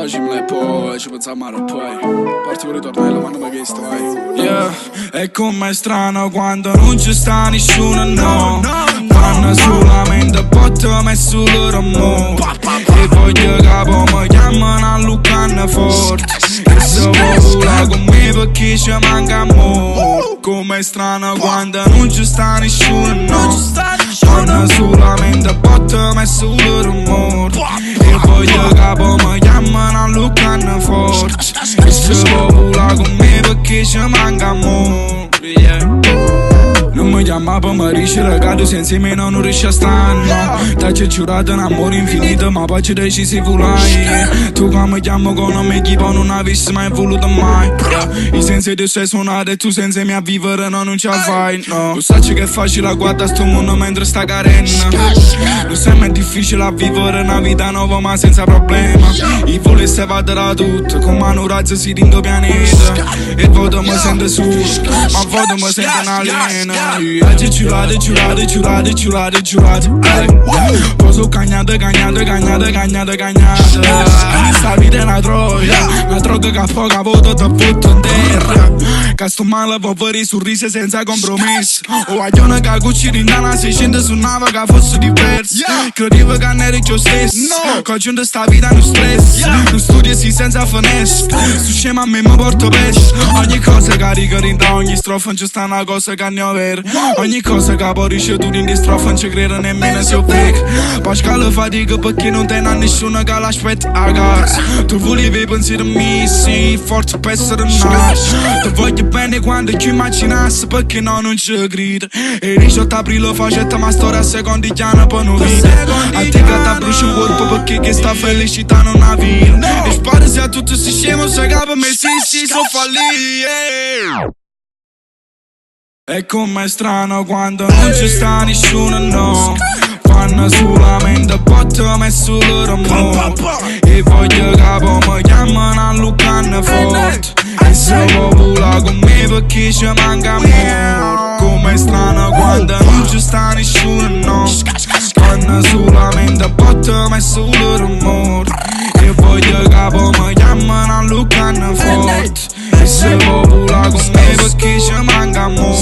facimela e poi ci pensiamo male poi parti con il ritornello ma non mi chiesto vai. Yeah, è come strano quando non ci sta nessuno, no. Fanno solamente botte ma sul rumore. E voglio capo mi chiamano a Lucanna forte. E se vola con me perché ci manca amore. Come strano quando non ci sta nessuno, no. Fanno solamente botte ma sul rumore. E voglio capo mi chiamano a Lucanna forte. E se vola con me perché ci manca amore, yeah. Non mi chiama pomeriggio, ragazzi, senza me non riesci a stare. T'hai giurato un amore infinito, ma poi ci decisi volare. Tu che mi chiamo con me chi poi non avessi mai voluto mai. I sensi di sei suonare e tu senza me a vivere no, non ce la fai, no. Lo sai che è facile a guardare sto mondo mentre sta carena. Lo sai ma è difficile a vivere una vita nuova ma senza problema. I voli se vado da tutto, come un razzo si ringo pianeta. E il voto mi sente solo, ma il voto mi sente un'aliena. Oggi giurate, giurate, giurate, giurate, giurate. Posso cagnate, cagnate, cagnate, cagnate, cagnate. Sta vita è una droga che affoga voto da butto in terra. Che sto male poveri sorrisi senza compromesso. O aglione che cucci rindana 600 su nave che fosse diverso. Credevo che non eri io stesso. Che aggiunto sta vita non stress. Non studio sì senza finesse. Su scema a me mi porto pesce. Ogni cosa carica rinda, ogni strofa non ci sta una cosa che ne ho vera. Ogni cosa che poi ricevuto in strofa non ci credo nemmeno se ho fake. Pascale fatica perché non te n'ha nessuno che l'aspetta a casa. Tu volevi pensare a me, sì, forse per essere nasce. Ti voglio bene quando ti immaginassi perché no non ci credo. E il 18 aprile facette ma storia a secondi chiana per non vivere. A te che ti brucia il corpo perché che sta felicità non ha vita. E sparo se a tutti si scemo se capo me sì, so fallire. È come strano quando non ci sta nessuno, no. Fanno solamente botte ma sul rumore. E voglio capo mi chiamano a Lucanna forte. E se vola con me perché ci manca amore. Come strano quando non ci sta nessuno, no. Fanno solamente botte ma sul rumore. E voglio capo mi chiamano a Lucanna forte. E se vola con me perché ci manca amore.